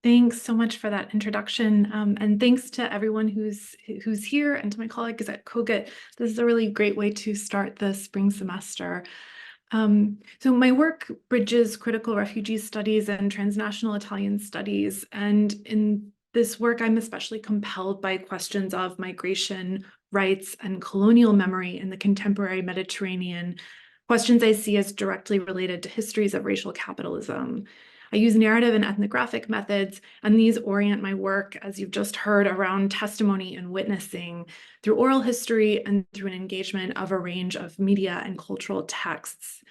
Thanks so much for that introduction, and thanks to everyone who's here and to my colleagues at Cogut. This is a really great way to start the spring semester. So my work bridges critical refugee studies and transnational Italian studies, and in this work, I'm especially compelled by questions of migration, rights, and colonial memory in the contemporary Mediterranean, questions I see as directly related to histories of racial capitalism. I use narrative and ethnographic methods, and these orient my work, as you've just heard, around testimony and witnessing through oral history and through an engagement of a range of media and cultural texts.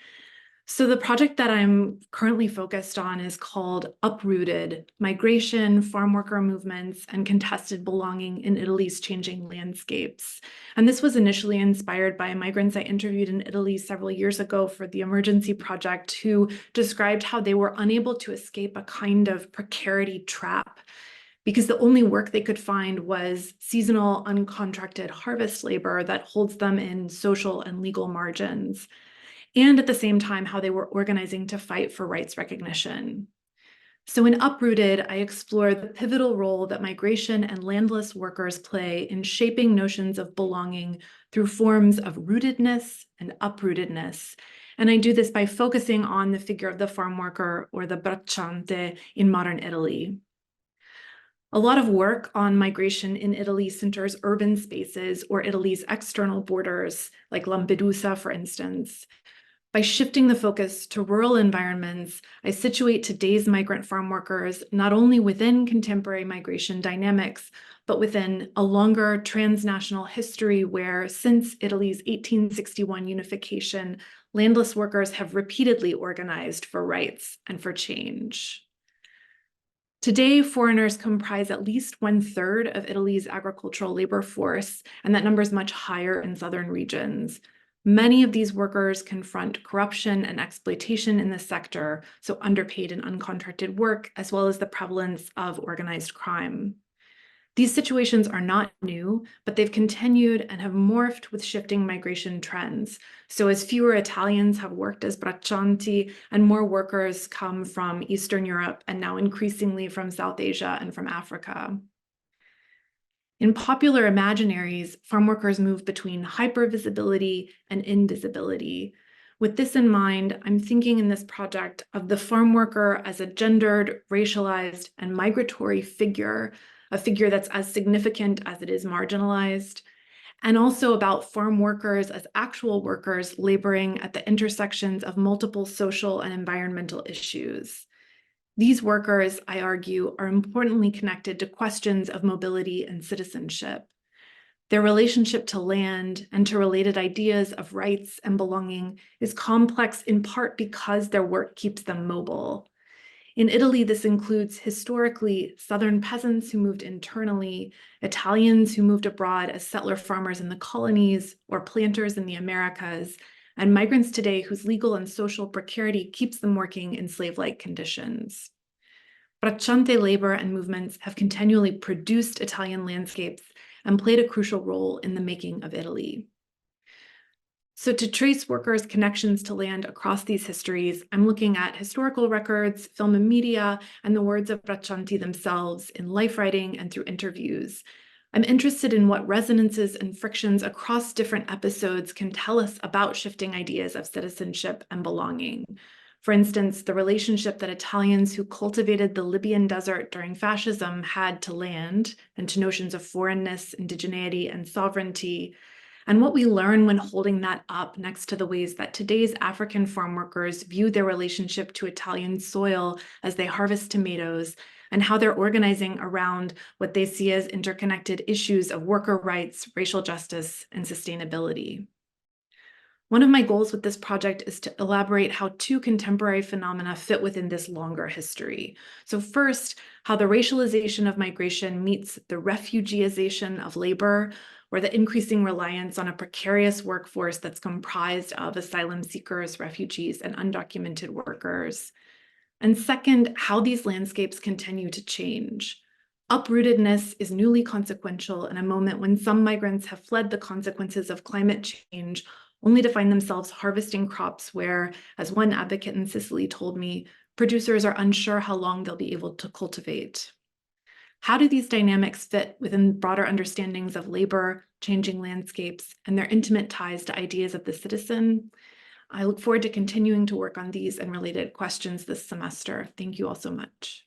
So the project that I'm currently focused on is called Uprooted: Migration, Farmworker Movements, and Contested Belonging in Italy's Changing Landscapes. And this was initially inspired by migrants I interviewed in Italy several years ago for the Emergency Project, who described how they were unable to escape a kind of precarity trap because the only work they could find was seasonal, uncontracted harvest labor that holds them in social and legal margins, and at the same time, how they were organizing to fight for rights recognition. So in Uprooted, I explore the pivotal role that migration and landless workers play in shaping notions of belonging through forms of rootedness and uprootedness. And I do this by focusing on the figure of the farm worker, or the bracciante, in modern Italy. A lot of work on migration in Italy centers urban spaces or Italy's external borders, like Lampedusa, for instance. By shifting the focus to rural environments, I situate today's migrant farm workers not only within contemporary migration dynamics, but within a longer transnational history where, since Italy's 1861 unification, landless workers have repeatedly organized for rights and for change. Today, foreigners comprise at least 1/3 of Italy's agricultural labor force, and that number is much higher in southern regions. Many of these workers confront corruption and exploitation in the sector, so underpaid and uncontracted work, as well as the prevalence of organized crime. These situations are not new, but they've continued and have morphed with shifting migration trends. So as fewer Italians have worked as braccianti and more workers come from Eastern Europe and now increasingly from South Asia and from Africa. In popular imaginaries, farm workers move between hypervisibility and invisibility. With this in mind, I'm thinking in this project of the farm worker as a gendered, racialized, and migratory figure, a figure that's as significant as it is marginalized, and also about farm workers as actual workers laboring at the intersections of multiple social and environmental issues. These workers, I argue, are importantly connected to questions of mobility and citizenship. Their relationship to land and to related ideas of rights and belonging is complex in part because their work keeps them mobile. In Italy, this includes historically Southern peasants who moved internally, Italians who moved abroad as settler farmers in the colonies or planters in the Americas, and migrants today whose legal and social precarity keeps them working in slave-like conditions. Bracciante labor and movements have continually produced Italian landscapes and played a crucial role in the making of Italy. So to trace workers' connections to land across these histories, I'm looking at historical records, film and media, and the words of braccianti themselves in life writing and through interviews. I'm interested in what resonances and frictions across different episodes can tell us about shifting ideas of citizenship and belonging. For instance, the relationship that Italians who cultivated the Libyan desert during fascism had to land and to notions of foreignness, indigeneity, and sovereignty, and what we learn when holding that up next to the ways that today's African farm workers view their relationship to Italian soil as they harvest tomatoes, and how they're organizing around what they see as interconnected issues of worker rights, racial justice, and sustainability. One of my goals with this project is to elaborate how two contemporary phenomena fit within this longer history. So first, how the racialization of migration meets the refugeization of labor, or the increasing reliance on a precarious workforce that's comprised of asylum seekers, refugees, and undocumented workers. And second, how these landscapes continue to change. Uprootedness is newly consequential in a moment when some migrants have fled the consequences of climate change, only to find themselves harvesting crops where, as one advocate in Sicily told me, producers are unsure how long they'll be able to cultivate. How do these dynamics fit within broader understandings of labor, changing landscapes, and their intimate ties to ideas of the citizen? I look forward to continuing to work on these and related questions this semester. Thank you all so much.